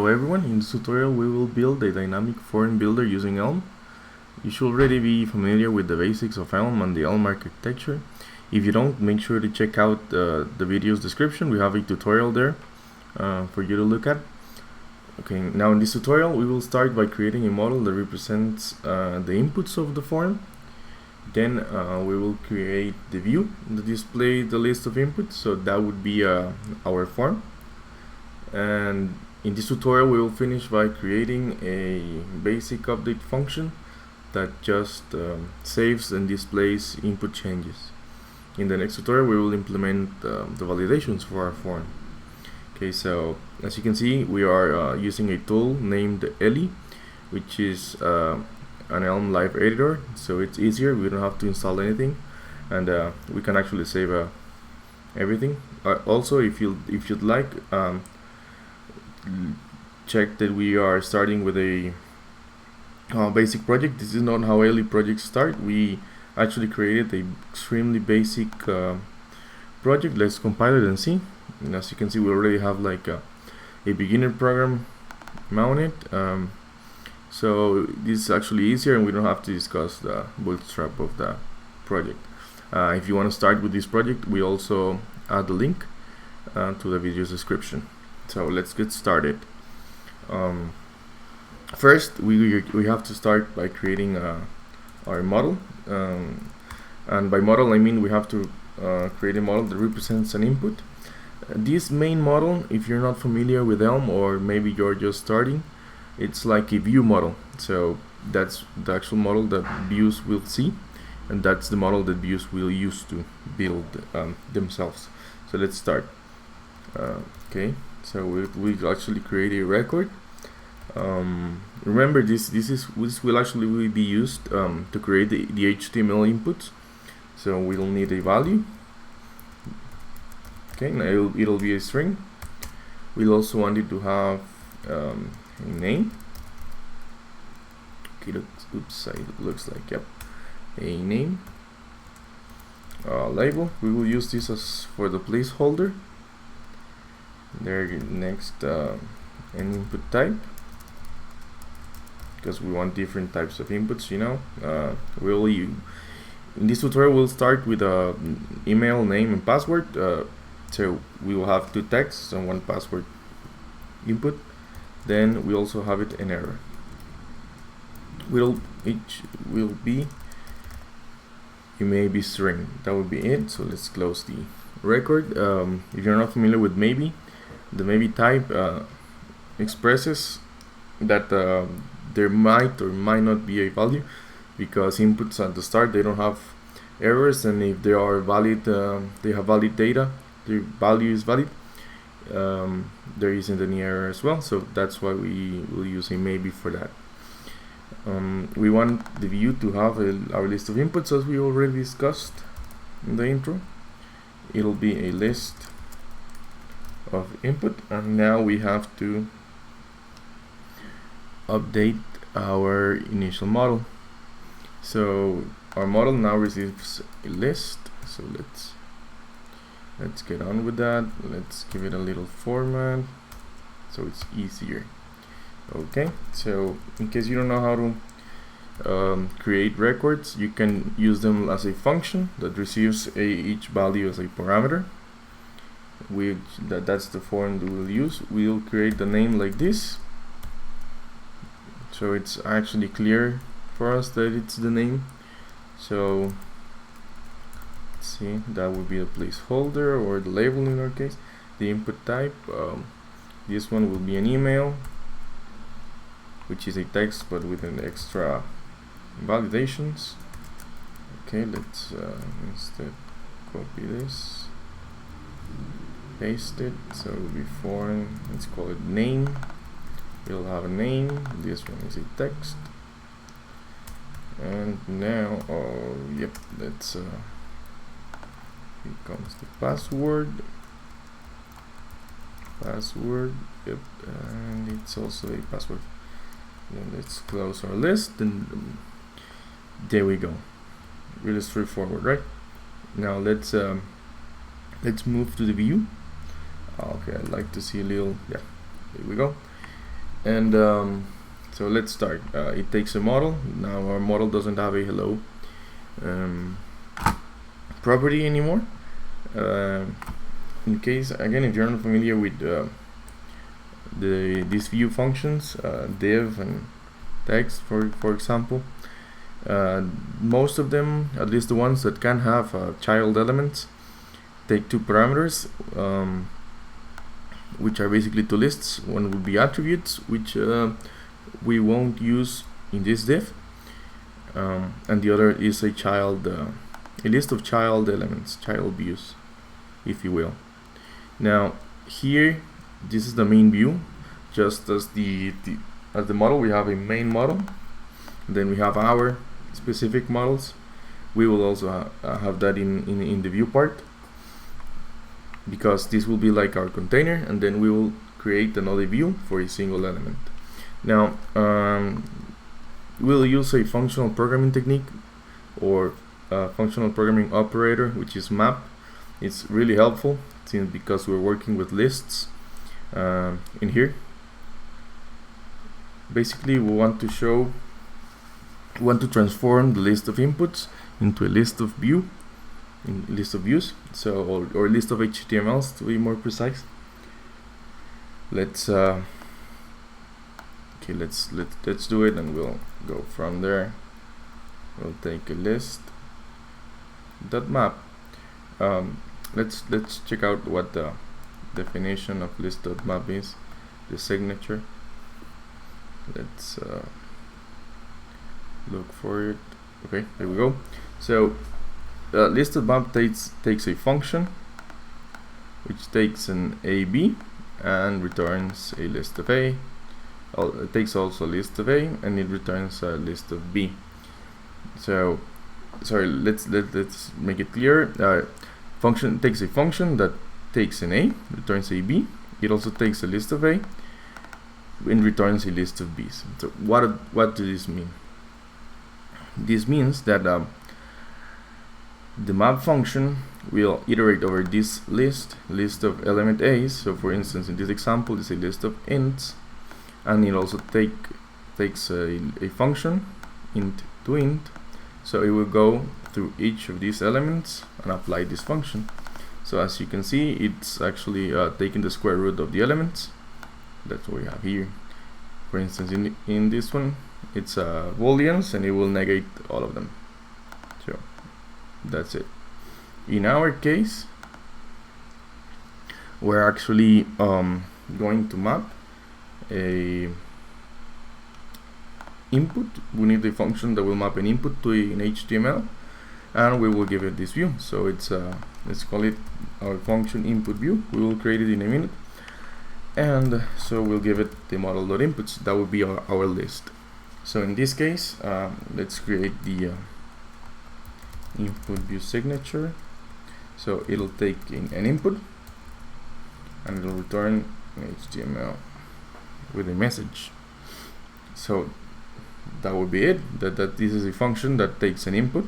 Hello everyone, in this tutorial we will build a dynamic form builder using Elm. You should already be familiar with the basics of Elm and the Elm architecture. If you don't, make sure to check out the video's description. We have a tutorial there for you to look at. Okay, now in this tutorial we will start by creating a model that represents the inputs of the form. Then we will create the view that displays the list of inputs, so that would be our form. And in this tutorial we will finish by creating a basic update function that just saves and displays input changes. In the next tutorial we will implement the validations for our form. Okay, so as you can see, we are using a tool named Eli, which is an Elm live editor, so it's easier. We don't have to install anything, and we can actually save everything. Also, if you'd like, check that we are starting with a basic project. This is not how Eli projects start. We actually created a extremely basic project. Let's compile it and see. And as you can see, we already have like a beginner program mounted. So this is actually easier, and we don't have to discuss the bootstrap of the project. If you want to start with this project, we also add the link to the video's description. So let's get started. First, we have to start by creating our model, and by model I mean we have to create a model that represents an input. This main model, if you're not familiar with Elm, or maybe you're just starting, it's like a view model. So that's the actual model that views will see, and that's the model that views will use to build themselves. So let's start. Okay, so we actually create a record. Remember, this will actually be used to create the HTML inputs. So we'll need a value. Okay, now it'll be a string. We'll also want it to have a name. Okay, oops, it looks like, yep, a name. Label, we will use this as for the placeholder. There, next, an input type, because we want different types of inputs, you know. In this tutorial we'll start with email, name, and password. So we will have two texts and one password input. Then we also have it an error. Each will be a maybe string. That will be it. So let's close the record. If you're not familiar with maybe, the maybe type expresses that there might or might not be a value, because inputs at the start, they don't have errors, and if they are valid, they have valid data, the value is valid, there isn't any error as well. So that's why we will use a maybe for that. We want the view to have our list of inputs, as we already discussed in the intro. It'll be a list of input, and now we have to update our initial model. So our model now receives a list. So let's get on with that. Let's give it a little format so it's easier. Okay, so in case you don't know how to create records, you can use them as a function that receives each value as a parameter. That's the form that we'll use. We'll create the name like this, so it's actually clear for us that it's the name. So let's see, that would be the placeholder, or the label in our case. The input type, this one will be an email, which is a text but with an extra validations. Okay, let's instead copy this, paste it, so it will be foreign. Let's call it name. We'll have a name. This one is a text. And now, yep, let's here comes the password, yep, and it's also a password. Then let's close our list, and there we go. Really straightforward, right? Now let's move to the view. Okay, I'd like to see a little, yeah, there we go. And so let's start. It takes a model. Now our model doesn't have a hello property anymore. In case, again, if you're not familiar with these view functions, div and text, for example, most of them, at least the ones that can have child elements, take two parameters, which are basically two lists. One would be attributes, which we won't use in this div, and the other is a list of child elements, child views, if you will. Now here, this is the main view. Just as the model, we have a main model, then we have our specific models. We will also have that in the view part, because this will be like our container, and then we will create another view for a single element. Now we'll use a functional programming technique, or functional programming operator, which is map. It's really helpful because we're working with lists in here. Basically, we want to transform the list of inputs into a list of views, so or list of HTMLs, to be more precise. Let's do it, and we'll go from there. We'll take a list .map. Let's check out what the definition of list.map is. The signature. Let's look for it. Okay, there we go. So list.map takes a function which takes an AB and returns a list of A. It takes also a list of A, and it returns a list of B. So sorry, let's make it clear. Function takes a function that takes an A, returns a B. It also takes a list of A and returns a list of B's. So what does this mean? This means that the map function will iterate over this list of element A's. So for instance, in this example, it's a list of ints, and it also takes a function int to int. So it will go through each of these elements and apply this function. So as you can see, it's actually taking the square root of the elements. That's what we have here. For instance, in this one, it's booleans, and it will negate all of them. So that's it. In our case, we're actually going to map a input. We need a function that will map an input to an HTML, and we will give it this view. So it's let's call it our function input view. We will create it in a minute, and so we'll give it the model.inputs. That will be our list. So in this case, let's create the input view signature. So it'll take in an input, and it'll return an HTML with a message. So that would be it. That this is a function that takes an input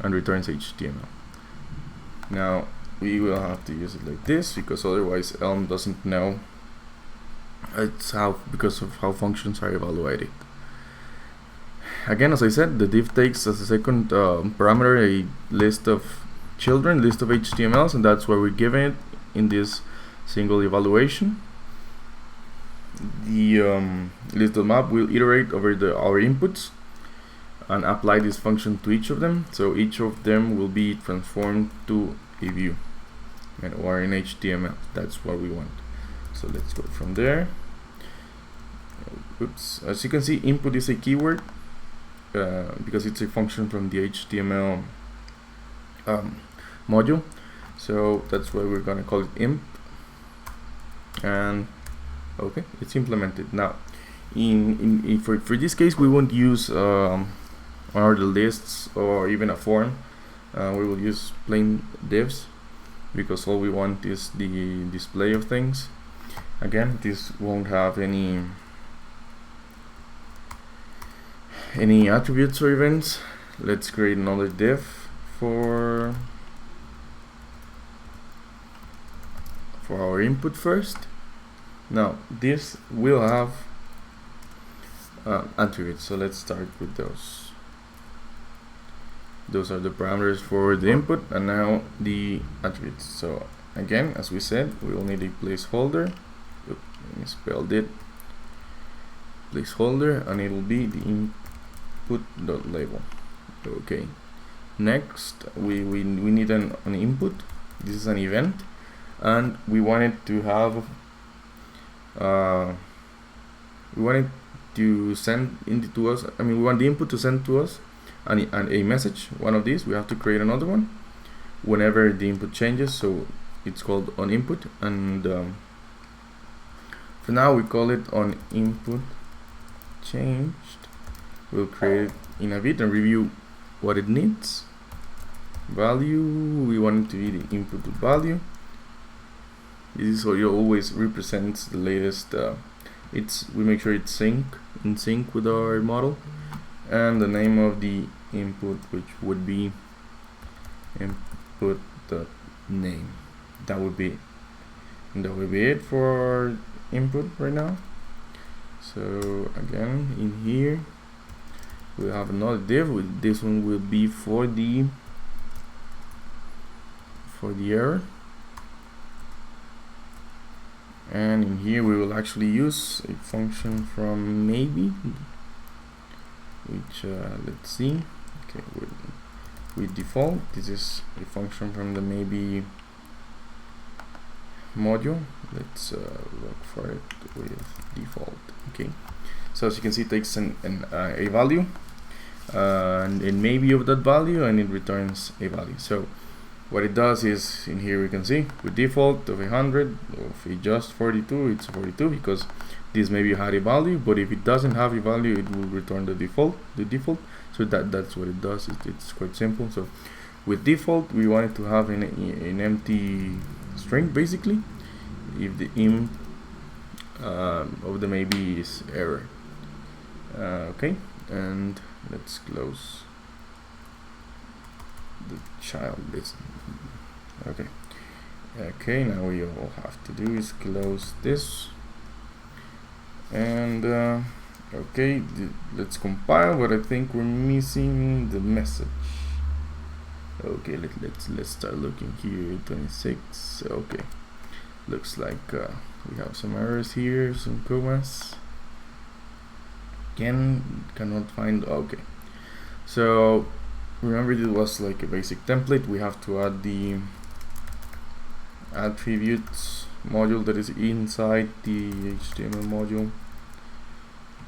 and returns HTML. Now we will have to use it like this, because otherwise Elm doesn't know. Because of how functions are evaluated. Again, as I said, the div takes as a second parameter a list of children, list of HTMLs, and that's where we're giving it in this single evaluation. The list.map will iterate over our inputs and apply this function to each of them. So each of them will be transformed to a view or an HTML. That's what we want. So let's go from there. Oops. As you can see, input is a keyword because it's a function from the HTML module. So that's why we're gonna call it imp. And okay, it's implemented. Now for this case, we won't use one of the lists or even a form. We will use plain divs, because all we want is the display of things. Again, this won't have any attributes or events. Let's create another div for our input first. Now this will have attributes. So let's start with those. Those are the parameters for the input, and now the attributes. So again, as we said, we will need a placeholder. Oops, I misspelled it. Placeholder, and it will be the input.label. Okay. Next, we need an input. This is an event, and we want it to have we want it to send to us. I mean, we want the input to send to us and a message. One of these. We have to create another one whenever the input changes. So it's called onInput, and for now we call it onInput changed. We'll create it in a bit and review what it needs. Value, we want it to be the input to value. This is how it always represents the latest. We make sure it's in sync with our model, and the name of the input, which would be input.name. That would be it for our input right now. So again, in here we have another div. This one will be for the error, and in here we will actually use a function from maybe, which let's see. Okay, with default, this is a function from the maybe module. Let's look for it with default. Okay, so as you can see, it takes a value and a maybe of that value, and it returns a value. So what it does is, in here we can see with default of 100, if it just 42, it's 42 because this maybe had a value, but if it doesn't have a value, it will return the default. So that's what it does. It's quite simple. So with default, we want it to have an empty string basically if the imp of the maybe is error. Okay, and let's close the child list. Okay, now we all have to do is close this, and okay, let's compile, but I think we're missing the message. Okay, let's start looking here. 26. Okay, looks like we have some errors here, some commas. Again, cannot find. Okay, so remember, it was like a basic template. We have to add the attributes module that is inside the HTML module,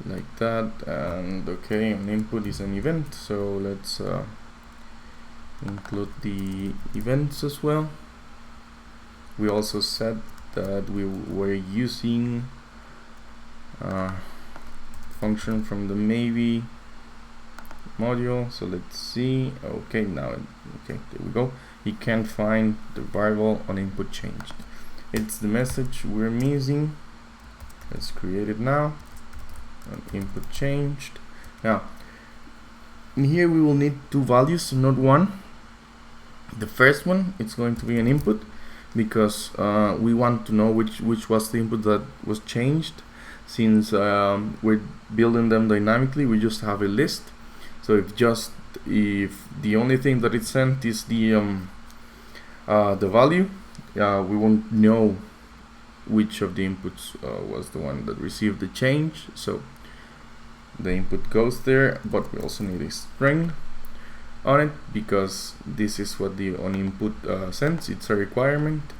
like that. And okay, an input is an event, so let's include the events as well. We also said that we were using function from the maybe module, so let's see. Okay, now there we go. He can't find the variable onInput changed. It's the message we're missing. Let's create it now. onInput changed. Now in here we will need two values, not one. The first one, it's going to be an input, because we want to know which was the input that was changed. Since we're building them dynamically, we just have a list. So if the only thing that it sent is the value, we won't know which of the inputs was the one that received the change. So the input goes there, but we also need a string on it, because this is what the onInput sends. It's a requirement.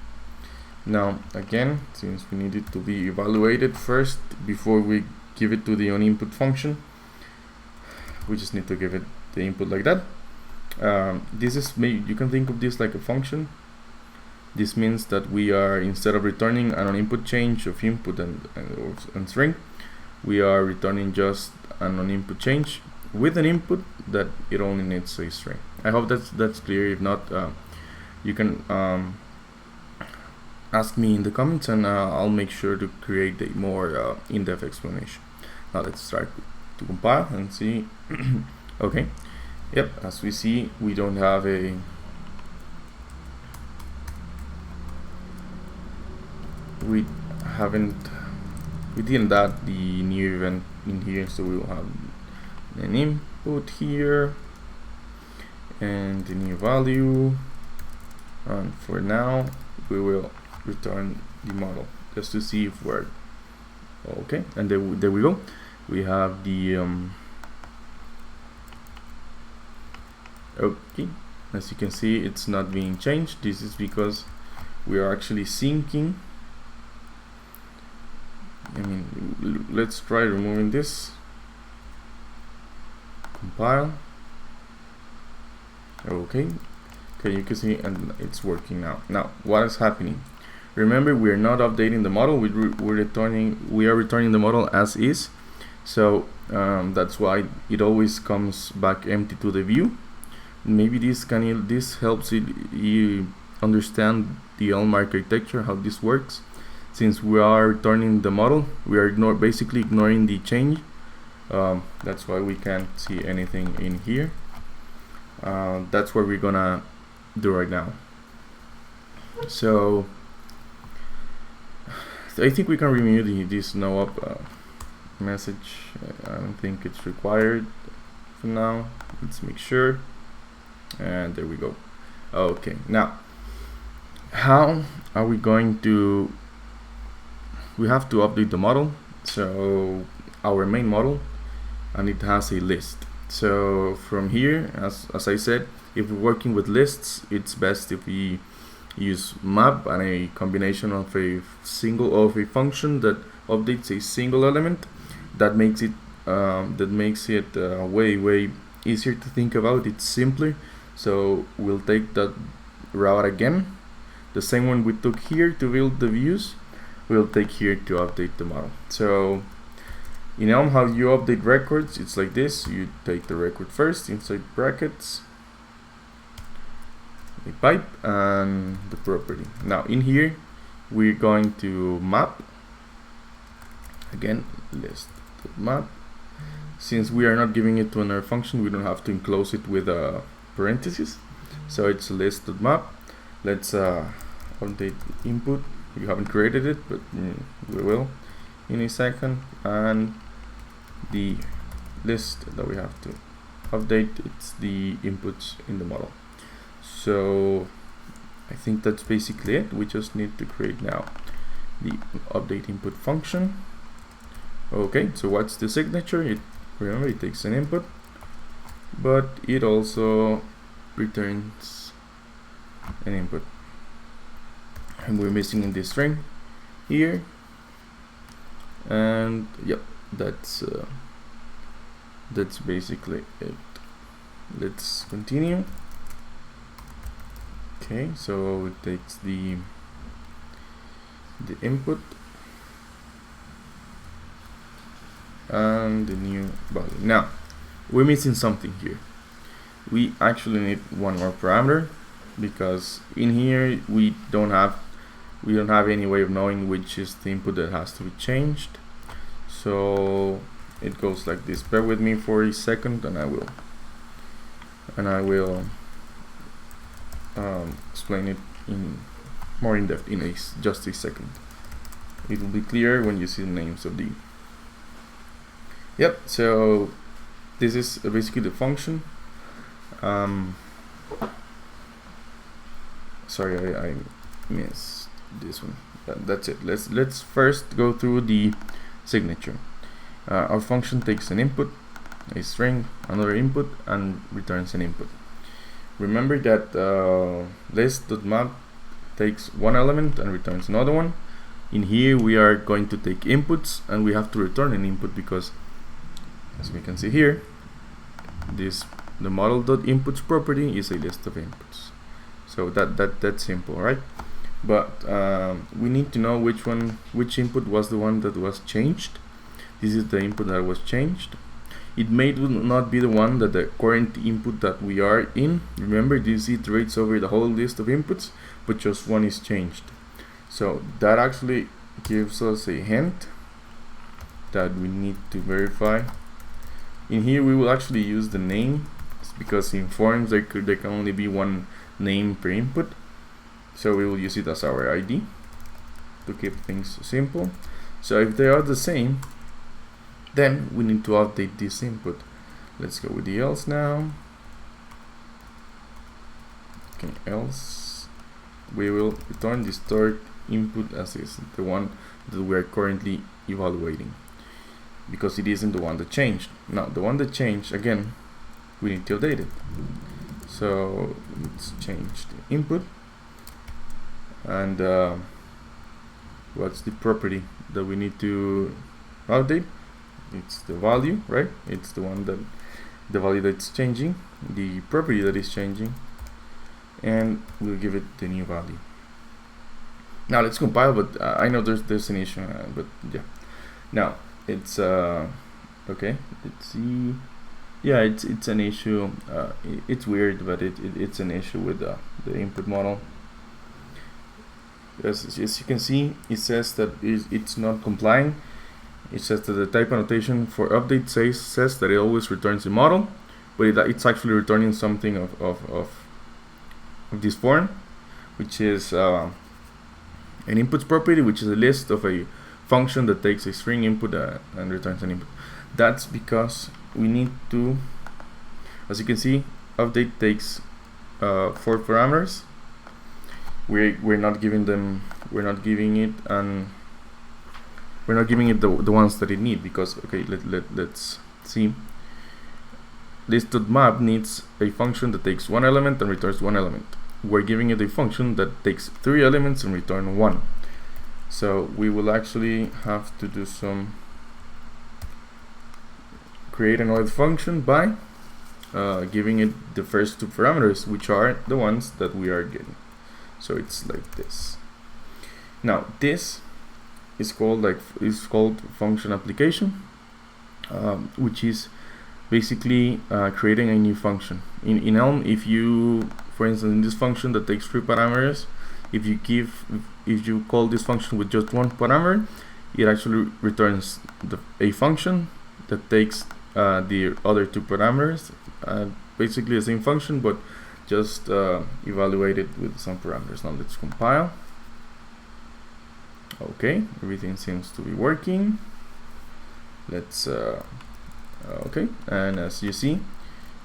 Now again, since we need it to be evaluated first before we give it to the onInput function, we just need to give it the input like that. This is you can think of this like a function. This means that we are, instead of returning an onInput change of input and string, we are returning just an onInput change with an input that it only needs a string. I hope that's clear. If not, you can ask me in the comments, and I'll make sure to create a more in-depth explanation. Now let's start to compile and see. Okay, yep, as we see, we don't have we didn't add the new event in here, so we will have an input here and the new value, and for now we will return the model just to see if we're okay. And there we go. We have the okay, as you can see, it's not being changed. This is because we are actually syncing. I mean, let's try removing this. Compile. Okay, you can see, and it's working now. Now, what is happening? Remember, we are not updating the model. We are returning the model as is. So that's why it always comes back empty to the view. Maybe this helps you understand the Elm architecture, how this works. Since we are returning the model, we are basically ignoring the change. That's why we can't see anything in here. That's what we're gonna do right now. So I think we can remove this no up message. I don't think it's required for now. Let's make sure, and there we go. Okay, now how are we going to? We have to update the model. So our main model, and it has a list. So from here, as I said, if we're working with lists, it's best if we use map and a combination of a function that updates a single element. That makes it way easier to think about. It's simpler. So we'll take that route again, the same one we took here to build the views, we'll take here to update the model. So in Elm, how you update records, it's like this. You take the record first, inside brackets, a pipe, and the property. Now in here, we're going to map, again, list map. Since we are not giving it to another function, we don't have to enclose it with a parenthesis. So it's list.map. Let's update input. We haven't created it, but we will in a second. And the list that we have to update, it's the inputs in the model. So I think that's basically it. We just need to create now the update input function. Okay, so what's the signature? Remember, it takes an input, but it also returns an input, and we're missing in this string here. And yep, that's basically it. Let's continue. Okay, so it takes the input and the new value. Now we're missing something here. We actually need one more parameter, because in here we don't have any way of knowing which is the input that has to be changed. So it goes like this. Bear with me for a second, and I will explain it more in depth in just a second. It will be clear when you see the names of the. Yep, so this is basically the function. Sorry, I missed this one. That's it. Let's first go through the signature. Our function takes an input, a string, another input, and returns an input. Remember that list.map takes one element and returns another one. In here we are going to take inputs, and we have to return an input because, as we can see here, the model.inputs property is a list of inputs. So that's simple, right? But we need to know which input was the one that was changed. This is the input that was changed. It may not be the one that the current input that we are in. Remember, this iterates over the whole list of inputs, but just one is changed. So that actually gives us a hint that we need to verify. In here we will actually use the name, because in forms there can only be one name per input. So we will use it as our ID to keep things simple. So if they are the same, then we need to update this input. Let's go with the else now. Okay, else we will return the stored input as is, the one that we are currently evaluating, because it isn't the one that changed. Now the one that changed, again, we need to update it. So let's change the input, and what's the property that we need to update? It's the value, right? It's the one that the value that's changing, the property that is changing, and we'll give it the new value. Now let's compile, but I know there's an issue, but yeah. Now it's okay. Let's see. Yeah, it's an issue. It's weird, but it's an issue with the input model. As you can see, it says that it's not complying. It says that the type annotation for update says that it always returns the model, but it's actually returning something of this form, which is an inputs property, which is a list of a function that takes a string input and returns an input. That's because we need to, as you can see, update takes 4 parameters. We're not giving it the ones that it needs, because okay, let's see. List.map needs a function that takes 1 element and returns 1 element. We're giving it a function that takes 3 elements and return 1. So we will actually have to do create another function by giving it the first 2 parameters, which are the ones that we are getting. So it's like this. Now this is called function application, which is basically creating a new function in Elm. If you, for instance, in this function that takes 3 parameters, if you call this function with just 1 parameter, it actually returns a function that takes the other 2 parameters, basically the same function, but just evaluated with some parameters. Now let's compile. Okay, everything seems to be working. Let's okay, and as you see,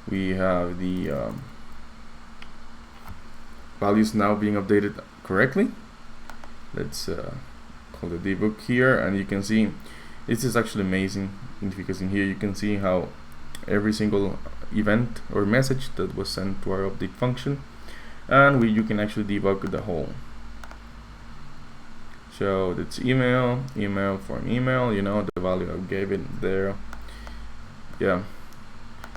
we have the values now being updated correctly. Let's call the debug here, and you can see this is actually amazing, because in here you can see how every single event or message that was sent to our update function, and you can actually debug the whole. So that's email from email, you know, the value I gave it there. Yeah,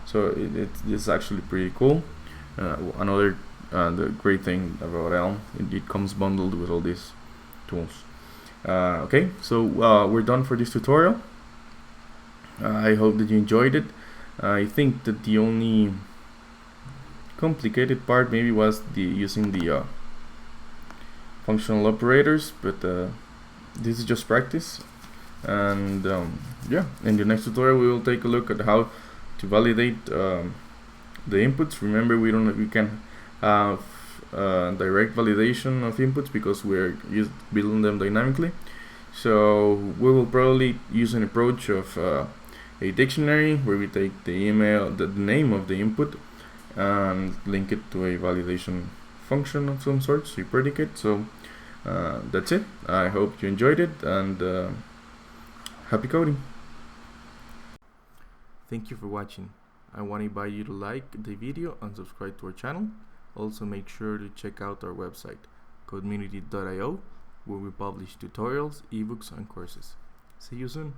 so it's actually pretty cool. Another the great thing about Elm, it comes bundled with all these tools. Okay, so we're done for this tutorial. I hope that you enjoyed it. I think that the only complicated part maybe was using the functional operators, but this is just practice. And yeah, in the next tutorial we will take a look at how to validate the inputs. Remember, we can have direct validation of inputs because we're building them dynamically. So we will probably use an approach of a dictionary where we take the name of the input and link it to a validation function of some sort, so a predicate. So that's it. I hope you enjoyed it, and happy coding. Thank you for watching. I want to invite you to like the video and subscribe to our channel. Also make sure to check out our website, codmunity.io, where we publish tutorials, ebooks, and courses. See you soon.